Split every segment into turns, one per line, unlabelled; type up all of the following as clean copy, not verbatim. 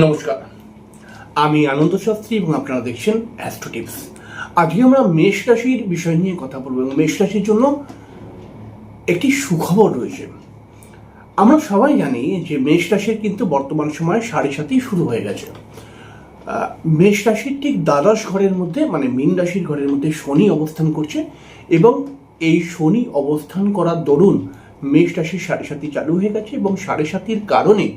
নমস্কার, আমি আনন্দ শাস্ত্রী এবং আপনারা দেখছেন অ্যাস্ট্রো টিপস। আজকে আমরা মেষ রাশির বিষয় নিয়ে কথা বলবো এবং মেষ রাশির জন্য একটি সুখবর রয়েছে। আমরা সবাই জানি যে মেষ রাশির কিন্তু বর্তমান সময়ে 7.5 শুরু হয়ে গেছে। মেষ রাশির ঠিক দ্বাদশ ঘরের মধ্যে মানে মীন রাশির ঘরের মধ্যে শনি অবস্থান করছে এবং এই শনি অবস্থান করার দরুন মেষ রাশির 7.5 চালু হয়ে গেছে এবং 7.5-র কারণে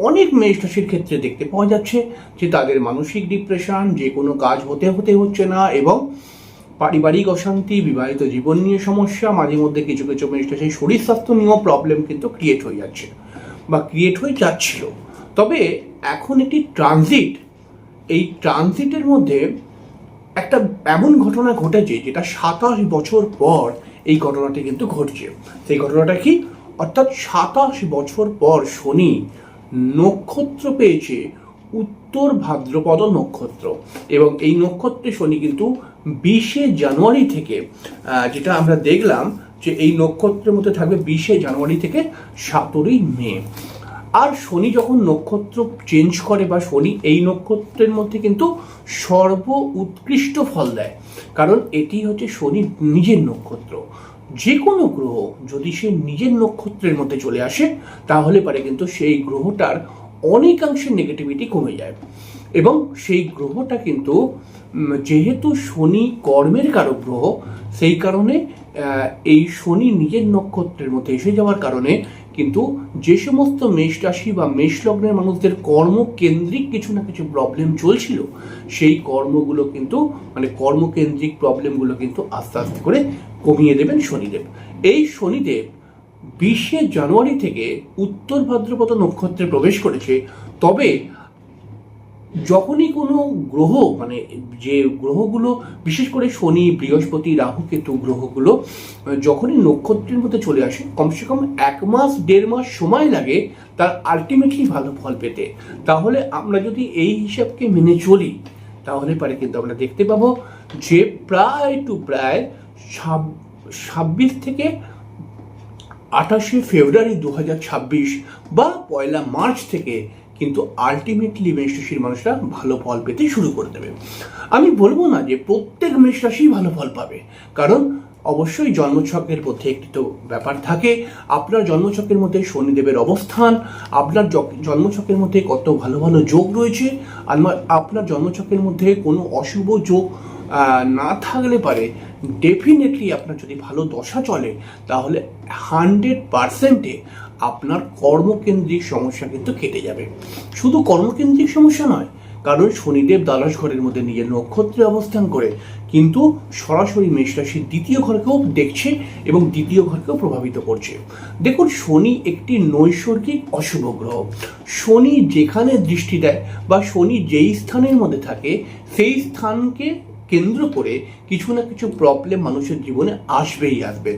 অনেক মেষ রাশির ক্ষেত্রে দেখতে পাওয়া যাচ্ছে যে তাদের মানসিক ডিপ্রেশন, যে কোনো কাজ হতে হচ্ছে না এবং পারিবারিক অশান্তি, বিবাহিত জীবন নিয়ে সমস্যা, মাঝে মধ্যে কিছু কিছু মেষ রাশির শরীর স্বাস্থ্য নিয়েও প্রবলেম কিন্তু ক্রিয়েট হয়ে যাচ্ছে বা ক্রিয়েট হয়ে যাচ্ছিল। তবে এখন একটি এই ট্রানজিটের মধ্যে একটা এমন ঘটনা ঘটেছে যেটা 27 বছর পর এই ঘটনাটি কিন্তু ঘটছে। সেই ঘটনাটা কি? অর্থাৎ 27 বছর পর শনি নক্ষত্র পেয়েছে উত্তর ভাদ্রপদ নক্ষত্র এবং এই নক্ষত্রে শনি কিন্তু 20শে জানুয়ারি থেকে, যেটা আমরা দেখলাম যে এই নক্ষত্রের মধ্যে থাকবে 20শে জানুয়ারি থেকে 17ই মে। আর শনি যখন নক্ষত্র চেঞ্জ করে বা শনি এই নক্ষত্রের মধ্যে কিন্তু সর্ব উৎকৃষ্ট ফল দেয়, কারণ এটি হচ্ছে শনির নিজের নক্ষত্র। যে কোনো গ্রহ যদি সে নিজের নক্ষত্রের মধ্যে চলে আসে তাহলে পারে কিন্তু সেই গ্রহটার অনেকাংশে নেগেটিভিটি কমে যায় এবং সেই গ্রহটা কিন্তু যেহেতু শনি কর্মের কারক গ্রহ, সেই কারণে এই শনি নিজের নক্ষত্রের মধ্যে এসে যাওয়ার কারণে কিন্তু যে সমস্ত মেষ রাশি বা মেষ লগ্নের মানুষদের কর্মকেন্দ্রিক কিছু না কিছু প্রবলেম চলছিল, সেই কর্মগুলো কিন্তু কর্মকেন্দ্রিক প্রবলেমগুলো কিন্তু আস্তে আস্তে করে কমিয়ে দেবেন শনিদেব। এই শনিদেব 20শে জানুয়ারি থেকে উত্তর ভাদ্রপদ নক্ষত্রে প্রবেশ করেছে। তবে যখনই কোনো গ্রহ যে গ্রহগুলো বিশেষ করে শনি, বৃহস্পতি, রাহু, কেতু গ্রহগুলো যখনই নক্ষত্রের মধ্যে চলে আসে কমসে কম 1 মাস 1.5 মাস সময় লাগে তার আলটিমেটলি ভালো ফল পেতে। তাহলে আমরা যদি এই হিসাবকে মেনে চলি তাহলে পারে কিন্তু আমরা দেখতে পাবো যে প্রায় 26 থেকে 28শে ফেব্রুয়ারি 2026 বা 1 মার্চ থেকে কিন্তু আলটিমেটলি মেষ রাশির মানুষরা ভালো ফল পেতে শুরু করে দেবে। আমি বলবো না যে প্রত্যেক মেষ রাশি ভালো ফল পাবে, কারণ অবশ্যই জন্মছকের মধ্যে একটি তো ব্যাপার থাকে। আপনার জন্মছকের মধ্যে শনিদেবের অবস্থান, আপনার জন্মছকের মধ্যে কত ভালো ভালো যোগ রয়েছে, আপনার জন্মছকের মধ্যে কোনো অশুভ যোগ না থাকলে পারে ডেফিনেটলি আপনার যদি ভালো দশা চলে তাহলে 100%-এ আপনার কর্মকেন্দ্রিক সমস্যা কিন্তু কেটে যাবে। শুধু কর্মকেন্দ্রিক সমস্যা নয়, কারণ শনিদেব দ্বাদশ ঘরের মধ্যে নিজের নক্ষত্রে অবস্থান করে কিন্তু সরাসরি মেষ রাশির 2য় ঘরকেও দেখছে এবং 2য় ঘরকেও প্রভাবিত করছে। দেখুন, শনি একটি নৈসর্গিক অশুভ গ্রহ। শনি যেখানে দৃষ্টি দেয় বা শনি যেই স্থানের মধ্যে থাকে সেই স্থানকে কেন্দ্র করে কিছু না কিছু প্রবলেম মানুষের জীবনে আসবেই আসবে।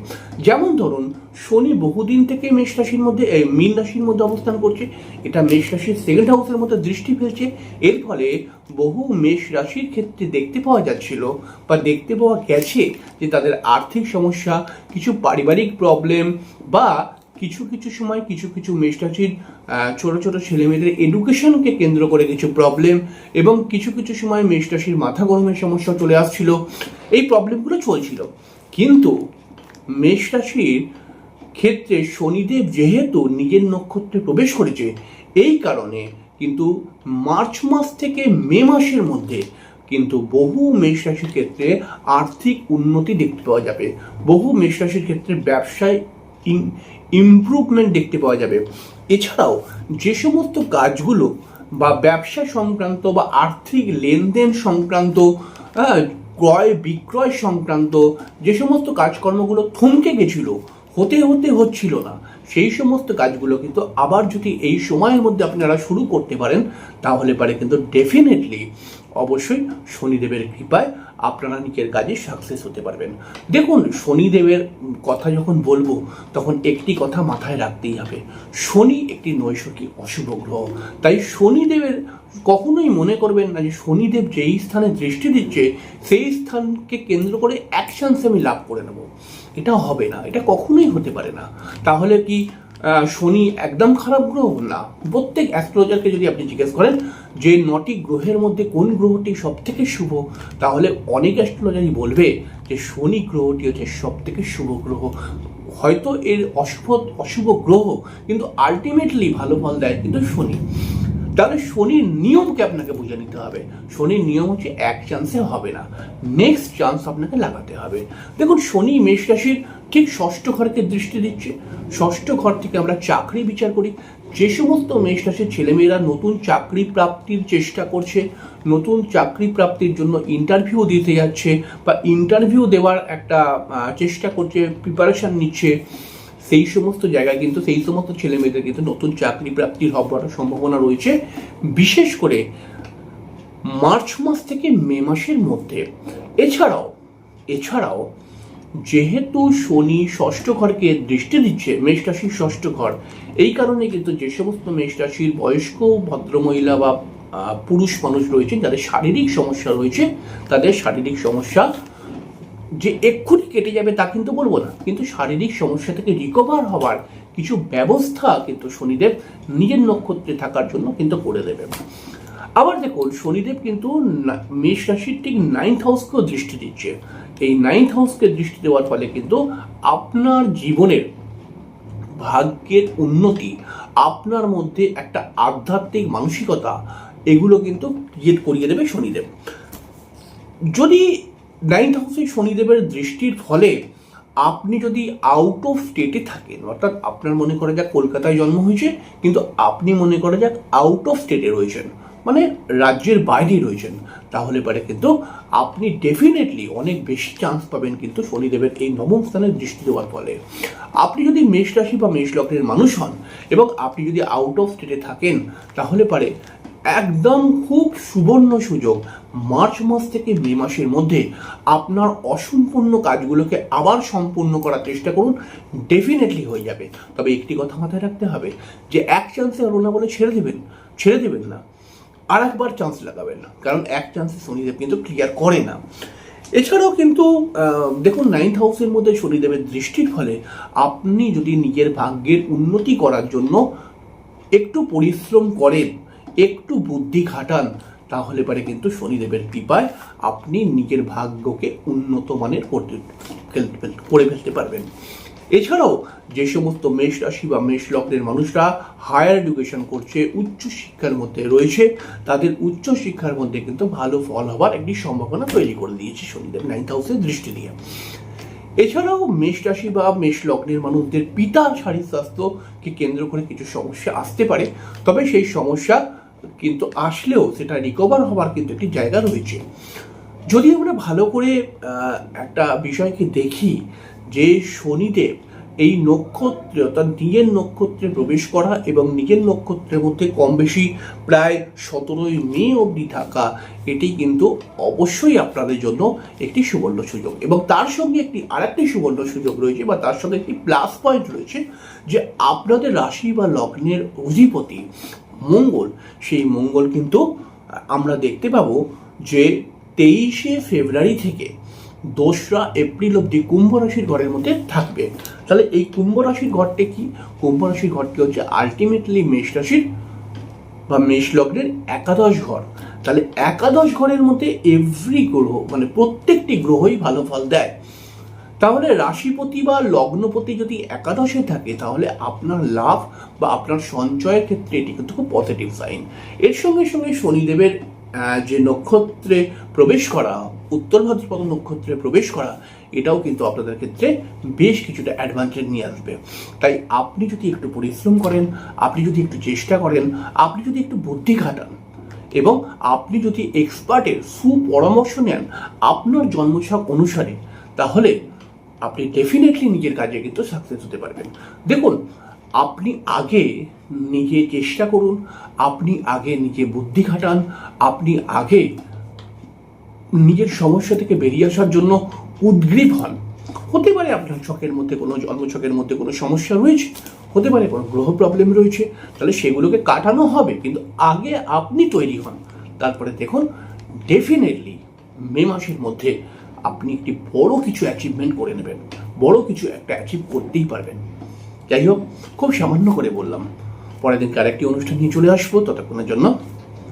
যেমন ধরুন, শনি বহুদিন থেকে মেষ রাশির মধ্যে মীন রাশির মধ্যে অবস্থান করছে, এটা মেষ রাশির 2nd হাউসের মধ্যে দৃষ্টি ফেলছে। এর ফলে বহু মেষ রাশির ক্ষেত্রে দেখতে পাওয়া যাচ্ছিল বা দেখতে পাওয়া গেছে যে তাদের আর্থিক সমস্যা, কিছু পারিবারিক প্রবলেম বা কিছু সময় কিছু মেষ রাশির ছোট ছোট ছেলেমেয়েদের এডুকেশনকে কেন্দ্র করে কিছু প্রবলেম এবং কিছু সময় মেষ রাশির মাথা গরমের সমস্যা চলে আসছিল। এই প্রবলেমগুলো চলছিল, কিন্তু মেষ রাশির ক্ষেত্রে শনিদেব যেহেতু নিজের নক্ষত্রে প্রবেশ করেছে, এই কারণে কিন্তু মার্চ মাস থেকে মে মাসের মধ্যে কিন্তু বহু মেষ রাশির ক্ষেত্রে আর্থিক উন্নতি দেখতে পাওয়া যাবে। বহু মেষ রাশির ক্ষেত্রে ব্যবসায় ইমপ্রুভমেন্ট দেখতে পাওয়া যাবে। এছাড়াও যে সমস্ত কাজগুলো বা ব্যবসা সংক্রান্ত বা আর্থিক লেনদেন সংক্রান্ত, ক্রয় বিক্রয় সংক্রান্ত যে সমস্ত কাজকর্মগুলো থমকে গেছিল, হচ্ছিল না, সেই সমস্ত কাজগুলো কিন্তু আবার যদি এই সময়ের মধ্যে আপনারা শুরু করতে পারেন তাহলে পারে কিন্তু ডেফিনেটলি অবশ্যই শনিদেবের কৃপায় আপনারা নিজের কাজে সাকসেস হতে পারবেন। দেখুন, শনিদেবের কথা যখন বলবো তখন একটি কথা মাথায় রাখতেই হবে, শনি একটি নৈসর্গিক অশুভ গ্রহ। তাই শনিদেবের কখনোই মনে করবেন না যে শনিদেব যেই স্থানে দৃষ্টি দিচ্ছে সেই স্থানকে কেন্দ্র করে অ্যাকশনস আমি লাভ করে নেব। এটা হবে না, এটা কখনোই হতে পারে না। তাহলে কি শনি একদম খারাপ গ্রহ না। প্রত্যেক অ্যাস্ট্রোলজারকে যদি আপনি জিজ্ঞেস করেন যে 9টি গ্রহের মধ্যে কোন গ্রহটি সব থেকে শুভ, তাহলে অনেক অ্যাস্ট্রোলজারই বলবে যে শনি গ্রহটি হচ্ছে সব থেকে শুভ গ্রহ। হয়তো এর অশুভ গ্রহ, কিন্তু আলটিমেটলি ভালো ফল দেয় কিন্তু শনি। তাহলে শনির নিয়মকে আপনাকে বুঝে নিতে হবে। শনির নিয়ম হচ্ছে এক চান্সে হবে না, নেক্সট চান্স আপনাকে লাগাতে হবে। দেখুন, শনি মেষ রাশির ঠিক ষষ্ঠ ঘরকে দৃষ্টি দিচ্ছে। ষষ্ঠ ঘর থেকে আমরা চাকরি বিচার করি। যে সমস্ত মেষ রাশির ছেলেমেয়েরা নতুন চাকরি প্রাপ্তির চেষ্টা করছে, নতুন চাকরি প্রাপ্তির জন্য ইন্টারভিউ দিতে যাচ্ছে বা ইন্টারভিউ দেওয়ার একটা চেষ্টা করছে, প্রিপারেশন নিচ্ছে, সেই সমস্ত জায়গায় কিন্তু সেই সমস্ত ছেলে মেয়েদের কিন্তু নতুন চাকরি প্রাপ্তির হবার সম্ভাবনা রয়েছে, বিশেষ করে মার্চ মাস থেকে মে মাসের মধ্যে। এছাড়াও যেহেতু শনি ষষ্ঠ ঘরকে দৃষ্টি দিচ্ছে, মেষ রাশির ষষ্ঠ ঘর, এই কারণে কিন্তু যে সমস্ত মেষ রাশির বয়স্ক ভদ্রমহিলা বা পুরুষ মানুষ রয়েছেন যাদের শারীরিক সমস্যা রয়েছে, তাদের শারীরিক সমস্যা যে এক্ষুনি কেটে যাবে তা কিন্তু বলবো না, কিন্তু শারীরিক সমস্যা থেকে রিকভার হওয়ার কিছু ব্যবস্থা কিন্তু শনিদেব নিজের নক্ষত্রে থাকার জন্য কিন্তু করে দেবে। আবার দেখুন, শনিদেব কিন্তু মেষ রাশির ঠিক 9th হাউসকেও দৃষ্টি দিচ্ছে। এই 9th হাউসকে দৃষ্টি দেওয়ার ফলে কিন্তু আপনার জীবনের ভাগ্যের উন্নতি, আপনার মধ্যে একটা আধ্যাত্মিক মানসিকতা, এগুলো কিন্তু ক্রিয়েট করিয়ে দেবে শনিদেব। যদি 9th হাউসে শনিদেবের দৃষ্টির ফলে আপনি যদি আউট অফ স্টেটে থাকেন, অর্থাৎ আপনার মনে করা যাক কলকাতায় জন্ম হয়েছে, কিন্তু আপনি মনে করা যাক আউট অফ স্টেটে রয়েছেন, মানে রাজ্যের বাইরে রয়েছেন, তাহলে পরে কিন্তু আপনি ডেফিনেটলি অনেক বেশি চান্স পাবেন কিন্তু শনিদেবের এই নবম স্থানে দৃষ্টি দেওয়ার ফলে। আপনি যদি মেষ রাশি বা মেষ লগ্নের মানুষ হন এবং আপনি যদি আউট অফ স্টেটে থাকেন, তাহলে পারে একদম খুব সুবর্ণ সুযোগ, মার্চ মাস থেকে মে মাসের মধ্যে আপনার অসম্পূর্ণ কাজগুলোকে আবার সম্পূর্ণ করার চেষ্টা করুন, ডেফিনেটলি হয়ে যাবে। তবে একটি কথা মাথায় রাখতে হবে যে এক চান্সে হলো না বলে ছেড়ে দেবেন না, আর একবার চান্স লাগাবেন না, কারণ এক চান্সে শনিদেব কিন্তু ক্লিয়ার করে না। এছাড়াও কিন্তু দেখুন, 9th হাউসের মধ্যে শনিদেবের দৃষ্টির ফলে আপনি যদি নিজের ভাগ্যের উন্নতি করার জন্য একটু পরিশ্রম করেন, একটু বুদ্ধি খাটান, তাহলে পরে কিন্তু শনিদেবের কৃপায় আপনি নিজের ভাগ্যকে উন্নত মানের করে ফেলতে পারবেন। এছাড়াও যে সমস্ত মেষ রাশি বা মেষ লগ্নের মানুষরা হায়ার এডুকেশন করছে, উচ্চ শিক্ষার মধ্যে রয়েছে, তাদের উচ্চ শিক্ষার মধ্যে কিন্তু ভালো ফল হবার একটি সম্ভাবনা তৈরি করে দিয়েছে শনিদেব 9th হাউসের দৃষ্টি দিয়ে। এছাড়াও মেষ রাশি বা মেষ লগ্নের মানুষদের পিতার শারীরিক স্বাস্থ্যকে কেন্দ্র করে কিছু সমস্যা আসতে পারে, তবে সেই সমস্যা কিন্তু আসলেও সেটা রিকভার হওয়ার কিন্তু একটি জায়গা রয়েছে। যদি আমরা ভালো করে একটা বিষয়কে দেখি যে শনিদেব এই নক্ষত্রে, অর্থাৎ নিজের নক্ষত্রে প্রবেশ করা এবং নিজের নক্ষত্রের মধ্যে কম বেশি প্রায় 17ই মে অবধি থাকা, এটি কিন্তু অবশ্যই আপনাদের জন্য একটি সুবর্ণ সুযোগ। এবং তার সঙ্গে আরেকটি সুবর্ণ সুযোগ রয়েছে, বা তার সঙ্গে একটি প্লাস পয়েন্ট রয়েছে, যে আপনাদের রাশি বা লগ্নের অধিপতি মঙ্গল, সেই মঙ্গল কিন্তু আমরা দেখতে পাবো যে 23শে ফেব্রুয়ারি থেকে 2রা এপ্রিল অব্দি কুম্ভ রাশির ঘরের মধ্যে থাকবে। তাহলে এই কুম্ভ রাশির ঘরটি কি? কুম্ভ রাশির ঘরটি হচ্ছে আলটিমেটলি মেষ রাশির বা মেষ লগ্নের একাদশ ঘর। তাহলে একাদশ ঘরের মধ্যে এভরি গ্রহ, মানে প্রত্যেকটি গ্রহই ভালো ফল দেয়। তাহলে রাশিপতি বা লগ্নপতি যদি একাদশে থাকে, তাহলে আপনার লাভ বা আপনার সঞ্চয়ের ক্ষেত্রে এটি কিন্তু খুব পজিটিভ সাইন। এর সঙ্গে সঙ্গে শনিদেবের যে নক্ষত্রে প্রবেশ করা, উত্তর ভাদ্রপদ নক্ষত্রে প্রবেশ করা, এটাও কিন্তু আপনাদের ক্ষেত্রে বেশ কিছুটা অ্যাডভান্টেজ নিয়ে আসবে। তাই আপনি যদি একটু পরিশ্রম করেন, আপনি যদি একটু চেষ্টা করেন, আপনি যদি একটু বুদ্ধি খাটান এবং আপনি যদি এক্সপার্টের সুপরামর্শ নেন আপনার জন্মছক অনুসারে, তাহলে আপনি ডেফিনেটলি নিজের কাজে কিন্তু সাকসেস হতে পারবেন। দেখুন, আপনি আগে নিজে চেষ্টা করুন, আপনি আগে নিজে বুদ্ধি খাটান, আপনি আগে নিজের সমস্যা থেকে বেরিয়ে আসার জন্য উদ্গ্রীব হন। হতে পারে আপনার ছকের মধ্যে কোনো জন্মছকের মধ্যে কোনো সমস্যা রয়েছে, হতে পারে কোনো গ্রহ প্রবলেম রয়েছে, তাহলে সেগুলোকে কাটানো হবে, কিন্তু আগে আপনি তৈরি হন। তারপরে দেখুন, ডেফিনেটলি মে মাসের মধ্যে আপনি একটি বড় কিছু অ্যাচিভমেন্ট করে নেবেন, বড় কিছু একটা অ্যাচিভ করতেই পারবেন। যাই হোক, খুব সামান্য করে বললাম। পরের দিনকে আরেকটি অনুষ্ঠান নিয়ে চলে আসবো, ততক্ষণের জন্য